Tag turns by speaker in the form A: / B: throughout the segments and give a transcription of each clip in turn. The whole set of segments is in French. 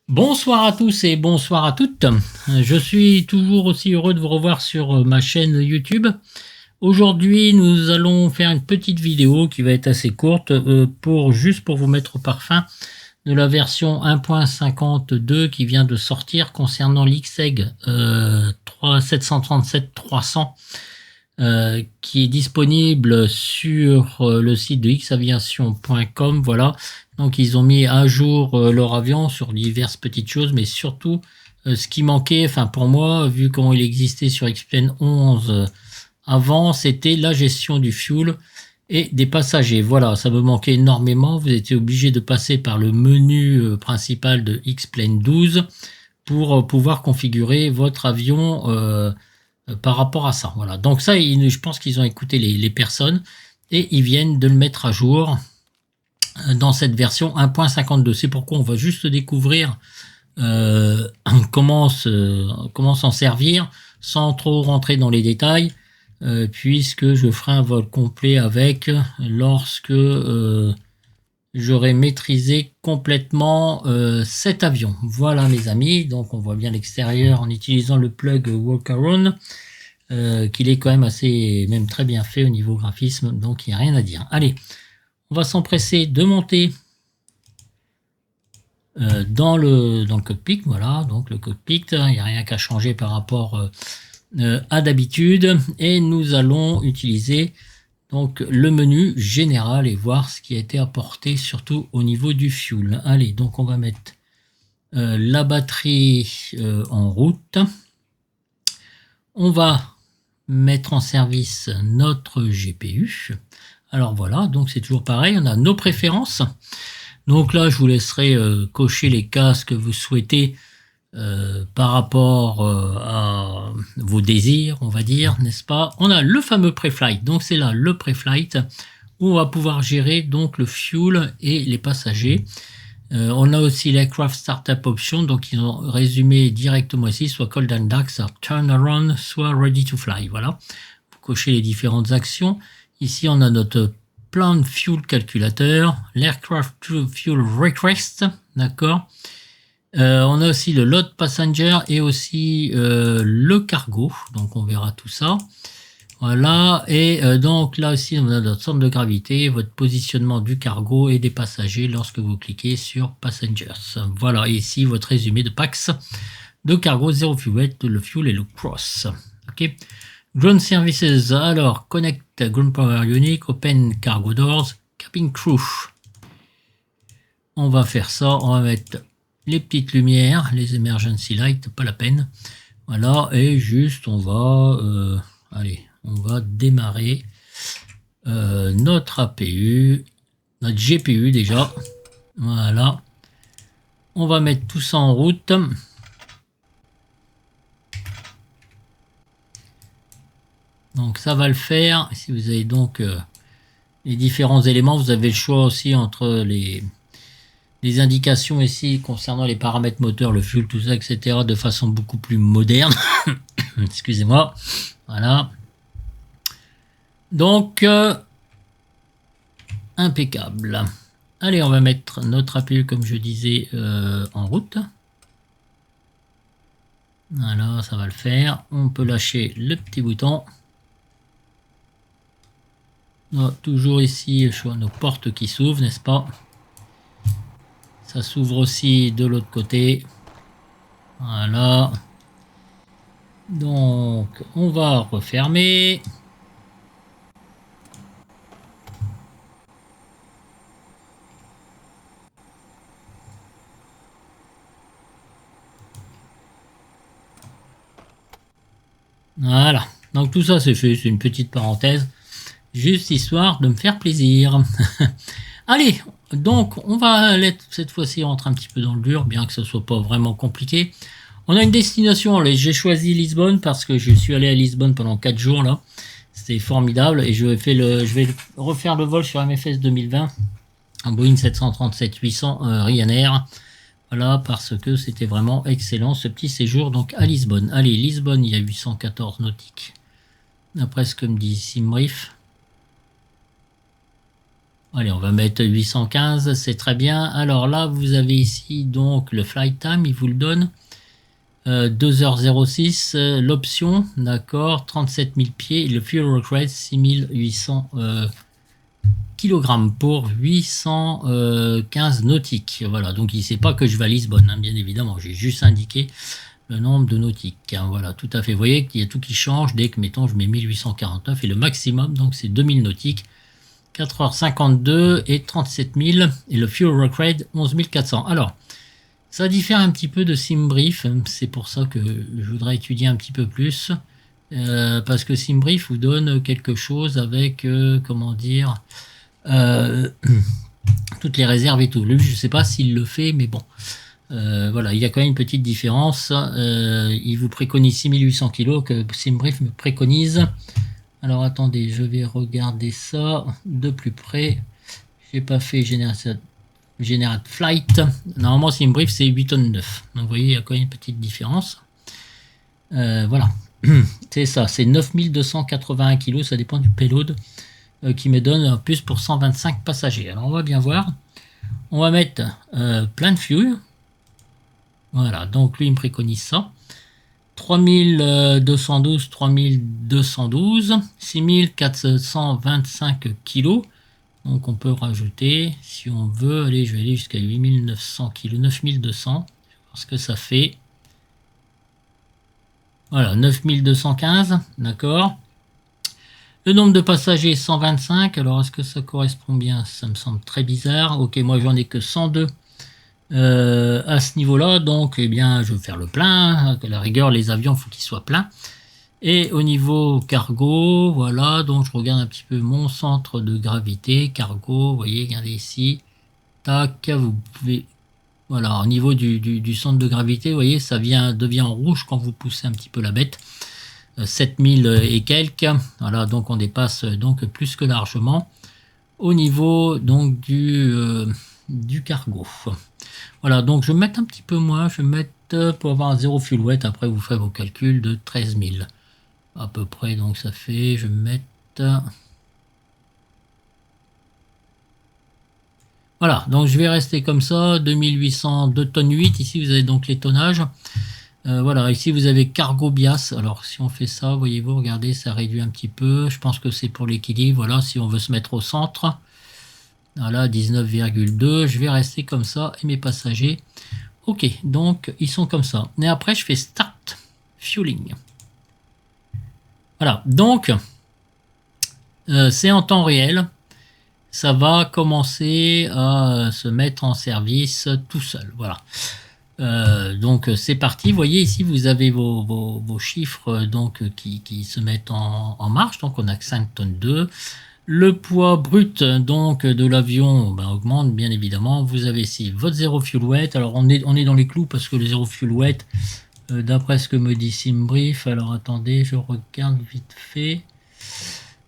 A: Bonsoir à tous et bonsoir à toutes. Je suis toujours aussi heureux de vous revoir sur ma chaîne YouTube. Aujourd'hui, nous allons faire une petite vidéo qui va être assez courte juste pour vous mettre au parfum de la version 1.52 qui vient de sortir concernant l'XEG 737-300 qui est disponible sur le site de xaviation.com. Voilà, donc ils ont mis à jour leur avion sur diverses petites choses, mais surtout ce qui manquait, enfin pour moi, vu comment il existait sur X-Plane 11 avant, c'était la gestion du fuel et des passagers. Voilà, ça me manquait énormément. Vous étiez obligé de passer par le menu principal de X-Plane 12 pour pouvoir configurer votre avion par rapport à ça. Voilà. Donc ça, je pense qu'ils ont écouté les personnes et ils viennent de le mettre à jour dans cette version 1.52. C'est pourquoi on va juste découvrir comment s'en servir sans trop rentrer dans les détails, puisque je ferai un vol complet avec lorsque j'aurai maîtrisé complètement cet avion. Voilà mes amis, donc on voit bien l'extérieur en utilisant le plug Walk-Around, qu'il est quand même assez, même très bien fait au niveau graphisme, donc il n'y a rien à dire. Allez, on va s'empresser de monter dans le cockpit. Voilà, donc le cockpit, il n'y a rien qu'à changer par rapport à d'habitude, et nous allons utiliser donc le menu général et voir ce qui a été apporté surtout au niveau du fuel. Allez, donc on va mettre la batterie en route. On va mettre en service notre GPU. Alors voilà, donc c'est toujours pareil, on a nos préférences. Donc là, je vous laisserai cocher les cases que vous souhaitez par rapport à vos désirs, on va dire, n'est-ce pas? On a le fameux pré-flight, donc c'est là le pré-flight où on va pouvoir gérer donc le fuel et les passagers. On a aussi l'aircraft startup option, donc ils ont résumé directement ici, soit cold and dark, soit turn around, soit ready to fly. Voilà, vous cochez les différentes actions. Ici, on a notre plan fuel calculateur, l'aircraft fuel request, d'accord. On a aussi le load passenger et aussi le cargo, donc on verra tout ça. Voilà, et donc là aussi on a notre centre de gravité, votre positionnement du cargo et des passagers lorsque vous cliquez sur Passengers. Voilà, et ici votre résumé de PAX, de cargo, 0 fuel, le fuel et le cross. Ok. Ground Services, alors Connect Ground Power Unit, Open Cargo Doors, Cabin Crew. On va faire ça, on va mettre les petites lumières, les emergency lights, pas la peine. Voilà, et juste on va, allez, on va démarrer notre APU, notre GPU déjà. Voilà, on va mettre tout ça en route. Donc ça va le faire. Si vous avez donc les différents éléments, vous avez le choix aussi entre les indications ici concernant les paramètres moteurs, le fuel, tout ça, etc. de façon beaucoup plus moderne. Excusez-moi. Voilà. Donc, impeccable. Allez, on va mettre notre APU, comme je disais, en route. Voilà, ça va le faire. On peut lâcher le petit bouton. Toujours ici, je vois nos portes qui s'ouvrent, n'est-ce pas? Ça s'ouvre aussi de l'autre côté. Voilà. Donc, on va refermer. Voilà. Donc, tout ça, c'est fait. C'est une petite parenthèse. Juste histoire de me faire plaisir. Allez, donc on va cette fois-ci rentrer un petit peu dans le dur, bien que ce soit pas vraiment compliqué. On a une destination, j'ai choisi Lisbonne parce que je suis allé à Lisbonne pendant 4 jours là. C'était formidable et je vais refaire le vol sur MFS 2020, un Boeing 737-800 Ryanair. Voilà, parce que c'était vraiment excellent ce petit séjour donc à Lisbonne. Allez, Lisbonne, il y a 814 nautiques, d'après ce que me dit Simbrief. Allez, on va mettre 815, c'est très bien. Alors là, vous avez ici donc le flight time, il vous le donne. 2h06, l'option, d'accord, 37 000 pieds, et le fuel work rate 6800 kg pour 815 nautiques. Voilà, donc il ne sait pas que je vais à Lisbonne, hein, bien évidemment, j'ai juste indiqué le nombre de nautiques. Hein, voilà, tout à fait. Vous voyez qu'il y a tout qui change dès que, mettons, je mets 1849 et le maximum, donc c'est 2000 nautiques. 4h52 et 37 000 et le fuel work rate 11 400. Alors, ça diffère un petit peu de SimBrief, c'est pour ça que je voudrais étudier un petit peu plus, parce que SimBrief vous donne quelque chose avec, comment dire, toutes les réserves et tout. Lui, je ne sais pas s'il le fait, mais bon, voilà, il y a quand même une petite différence. Il vous préconise 6800 kg, que SimBrief me préconise. Alors attendez, je vais regarder ça de plus près. J'ai pas fait Generate Flight. Normalement, SimBrief, c'est 8 tonnes 9. Donc vous voyez, il y a quand même une petite différence. Voilà. C'est ça, c'est 9281 kg, ça dépend du payload qui me donne un plus pour 125 passagers. Alors on va bien voir. On va mettre plein de fuel. Voilà, donc lui, il me préconise ça. 3212, 3212, 6425 kg. Donc on peut rajouter, si on veut, allez, je vais aller jusqu'à 8900 kg, 9200, parce que ça fait, voilà, 9215, d'accord. Le nombre de passagers, 125, alors est-ce que ça correspond bien? Ça me semble très bizarre. Ok, moi j'en ai que 102 à ce niveau-là, donc eh bien je vais faire le plein, à la rigueur les avions, il faut qu'ils soient pleins. Et au niveau cargo, voilà, donc je regarde un petit peu mon centre de gravité, cargo, vous voyez, regardez ici, tac, vous pouvez, voilà, au niveau du centre de gravité, vous voyez, ça devient en rouge quand vous poussez un petit peu la bête, 7000 et quelques, voilà, donc on dépasse donc plus que largement au niveau donc du cargo. Voilà, donc je vais mettre un petit peu moins, je vais mettre pour avoir un 0 fuel weight, après vous ferez vos calculs de 13 000 à peu près, donc ça fait, je vais mettre, voilà, donc je vais rester comme ça, 2802 tonnes 8, ici vous avez donc les tonnages, voilà, ici vous avez cargo bias, alors si on fait ça, voyez-vous, regardez, ça réduit un petit peu, je pense que c'est pour l'équilibre, voilà, si on veut se mettre au centre, voilà, 19,2, je vais rester comme ça, et mes passagers, ok, donc ils sont comme ça, et après je fais start fueling. Voilà, donc c'est en temps réel, ça va commencer à se mettre en service tout seul. Voilà. Donc c'est parti. Vous voyez ici, vous avez vos chiffres donc, qui se mettent en marche. Donc on a que 5 tonnes 2. Le poids brut donc de l'avion augmente bien évidemment. Vous avez ici votre 0 fuel weight. Alors on est dans les clous parce que le 0 fuel weight, d'après ce que me dit SimBrief, alors attendez, je regarde vite fait,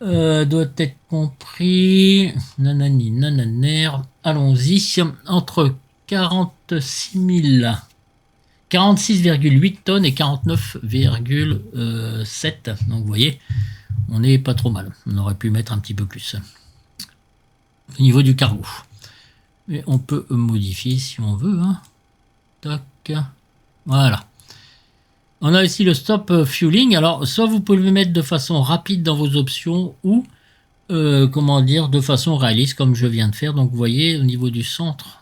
A: doit être compris, nanani nananer, allons-y, entre 46,8 tonnes et 49,7, donc vous voyez, on n'est pas trop mal, on aurait pu mettre un petit peu plus au niveau du cargo, mais on peut modifier si on veut, hein. Tac, voilà. On a ici le stop fueling. Alors, soit vous pouvez le mettre de façon rapide dans vos options ou, comment dire, de façon réaliste comme je viens de faire. Donc, vous voyez, au niveau du centre,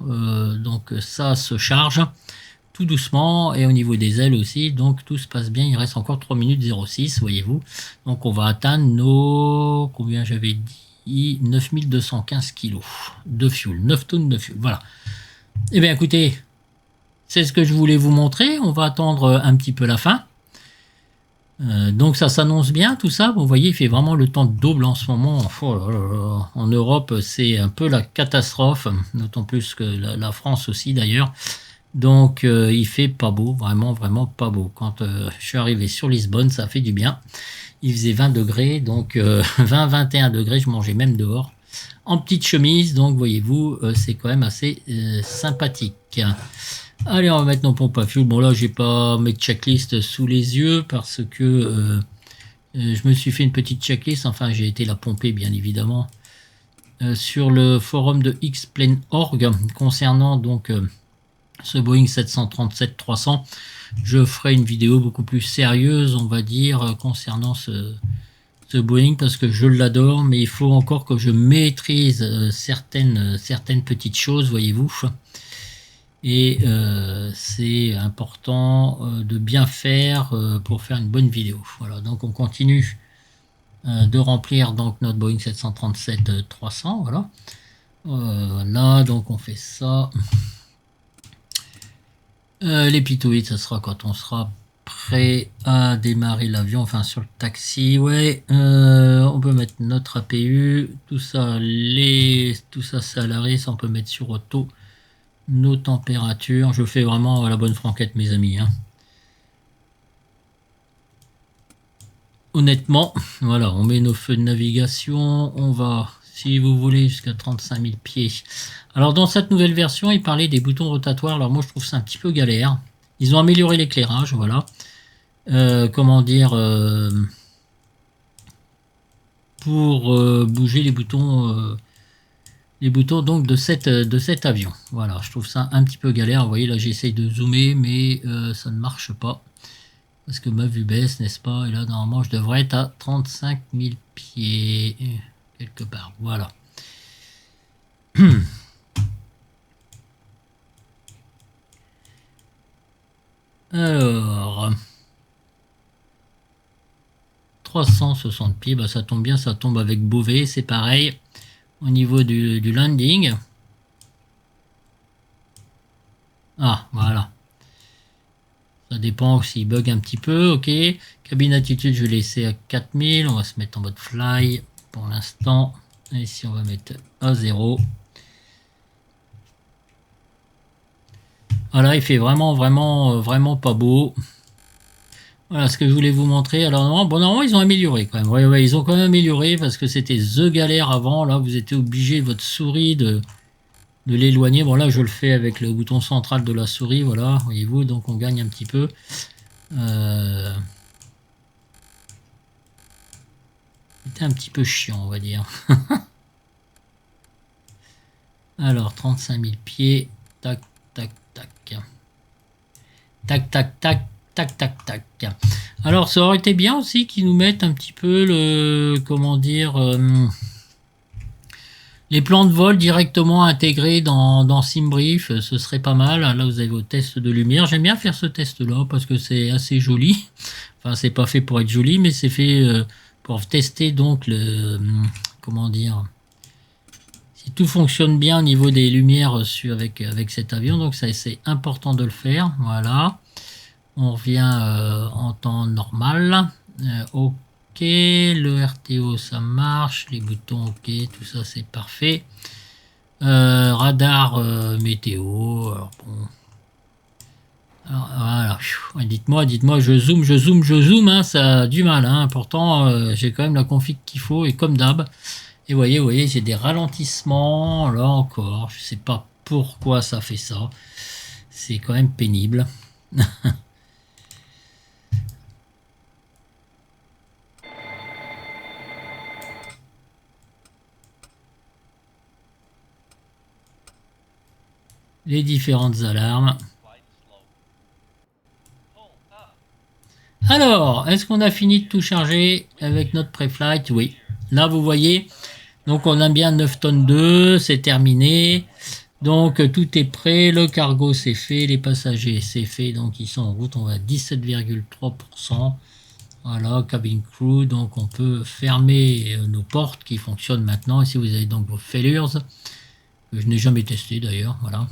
A: donc ça se charge tout doucement et au niveau des ailes aussi. Donc, tout se passe bien. Il reste encore 3 minutes 06, voyez-vous. Donc, on va atteindre nos, combien j'avais dit, 9215 kg de fuel, 9 tonnes de fuel. Voilà. Eh bien, écoutez, c'est ce que je voulais vous montrer. On va attendre un petit peu la fin. Donc ça s'annonce bien tout ça. Bon, vous voyez, il fait vraiment le temps de double en ce moment. Oh là là. En Europe, c'est un peu la catastrophe. D'autant plus que la France aussi d'ailleurs. Donc il fait pas beau. Vraiment pas beau. Quand je suis arrivé sur Lisbonne, ça fait du bien. Il faisait 20 degrés. Donc 20-21 degrés. Je mangeais même dehors. En petite chemise. Donc voyez-vous, c'est quand même assez sympathique. Allez, on va mettre nos pompes à fuel. Bon, là, j'ai pas mes checklists sous les yeux parce que je me suis fait une petite checklist. Enfin, j'ai été la pomper, bien évidemment. sur le forum de xplane.org concernant donc ce Boeing 737-300. Je ferai une vidéo beaucoup plus sérieuse, on va dire, concernant ce Boeing, parce que je l'adore, mais il faut encore que je maîtrise certaines petites choses, voyez-vous. Et c'est important de bien faire pour faire une bonne vidéo. Voilà, donc on continue de remplir donc notre Boeing 737-300. Voilà. Là, donc on fait ça. Les pitoïdes, ça sera quand on sera prêt à démarrer l'avion, enfin sur le taxi. Ouais, on peut mettre notre APU, tout ça salarié, ça on peut mettre sur auto. Nos températures, je fais vraiment à la bonne franquette, mes amis. Hein. Honnêtement, voilà, on met nos feux de navigation, on va, si vous voulez, jusqu'à 35 000 pieds. Alors dans cette nouvelle version, il parlait des boutons rotatoires. Alors moi, je trouve ça un petit peu galère. Ils ont amélioré l'éclairage, voilà. Comment dire, pour bouger les boutons donc de cet avion. Voilà, je trouve ça un petit peu galère. Vous voyez là, j'essaye de zoomer, mais ça ne marche pas. Parce que ma vue baisse, n'est-ce pas? Et là, normalement, je devrais être à 35 000 pieds. Quelque part, voilà. Alors... 360 pieds, bah ça tombe bien, ça tombe avec Beauvais, c'est pareil. Au niveau du landing. Ah, voilà. Ça dépend s'il bug un petit peu, ok. Cabine attitude, je vais laisser à 4000. On va se mettre en mode fly pour l'instant. Et ici, on va mettre à 0. Voilà, il fait vraiment pas beau. Voilà ce que je voulais vous montrer. Alors normalement ils ont amélioré quand même. Ouais, ils ont quand même amélioré parce que c'était the galère avant. Là, vous étiez obligé votre souris de l'éloigner. Bon là, je le fais avec le bouton central de la souris. Voilà, voyez-vous. Donc on gagne un petit peu. C'était un petit peu chiant, on va dire. Alors 35 000 pieds. Tac, tac, tac. Tac, tac, tac. Tac, tac, tac. Alors, ça aurait été bien aussi qu'ils nous mettent un petit peu le... Comment dire... les plans de vol directement intégrés dans SimBrief. Ce serait pas mal. Là, vous avez vos tests de lumière. J'aime bien faire ce test-là parce que c'est assez joli. Enfin, c'est pas fait pour être joli, mais c'est fait pour tester donc le... Comment dire... Si tout fonctionne bien au niveau des lumières avec cet avion. Donc, c'est important de le faire. Voilà. On revient en temps normal. Ok, le RTO ça marche, les boutons ok, tout ça c'est parfait. Radar météo. Alors bon. Alors, voilà. Dites-moi, je zoome, hein, ça a du mal. Hein. Pourtant, j'ai quand même la config qu'il faut et comme d'hab. Et voyez, j'ai des ralentissements. Là encore, je sais pas pourquoi ça fait ça. C'est quand même pénible. Les différentes alarmes. Alors, est-ce qu'on a fini de tout charger avec notre pré-flight? Oui. Là, vous voyez, donc on a bien 9 tonnes 2, c'est terminé. Donc, tout est prêt, le cargo c'est fait, les passagers c'est fait, donc ils sont en route, on va à 17,3%. Voilà, cabin crew, donc on peut fermer nos portes qui fonctionnent maintenant. Ici, vous avez donc vos failures, que je n'ai jamais testé d'ailleurs, voilà.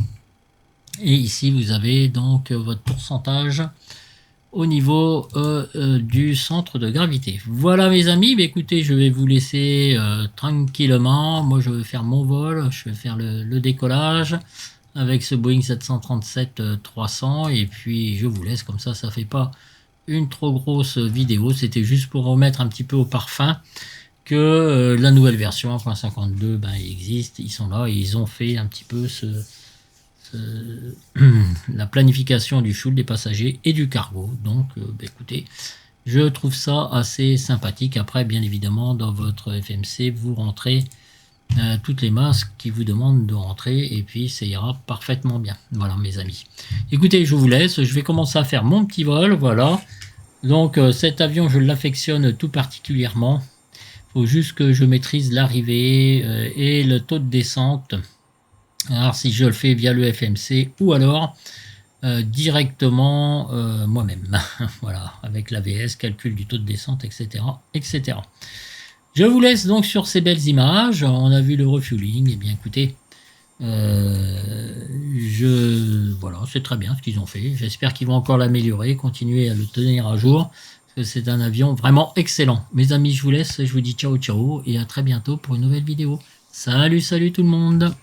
A: Et ici, vous avez donc votre pourcentage au niveau du centre de gravité. Voilà mes amis, bah, écoutez, je vais vous laisser tranquillement. Moi, je vais faire mon vol, je vais faire le décollage avec ce Boeing 737-300 et puis je vous laisse comme ça fait pas une trop grosse vidéo. C'était juste pour remettre un petit peu au parfum que la nouvelle version 1.52 ben, existe, ils sont là et ils ont fait un petit peu la planification du fuel des passagers et du cargo. Donc bah, écoutez, je trouve ça assez sympathique. Après bien évidemment dans votre FMC vous rentrez toutes les masses qui vous demandent de rentrer, et puis ça ira parfaitement bien. Voilà mes amis. Écoutez, je vous laisse, je vais commencer à faire mon petit vol, voilà. Donc cet avion, je l'affectionne tout particulièrement. Il faut juste que je maîtrise l'arrivée et le taux de descente. Alors si je le fais via le FMC ou alors directement moi-même. Voilà, avec l'AVS, calcul du taux de descente, etc., etc. Je vous laisse donc sur ces belles images. On a vu le refueling. Et bien écoutez, voilà, c'est très bien ce qu'ils ont fait. J'espère qu'ils vont encore l'améliorer, continuer à le tenir à jour, parce que c'est un avion vraiment excellent. Mes amis, je vous laisse. Je vous dis ciao ciao et à très bientôt pour une nouvelle vidéo. Salut, salut tout le monde.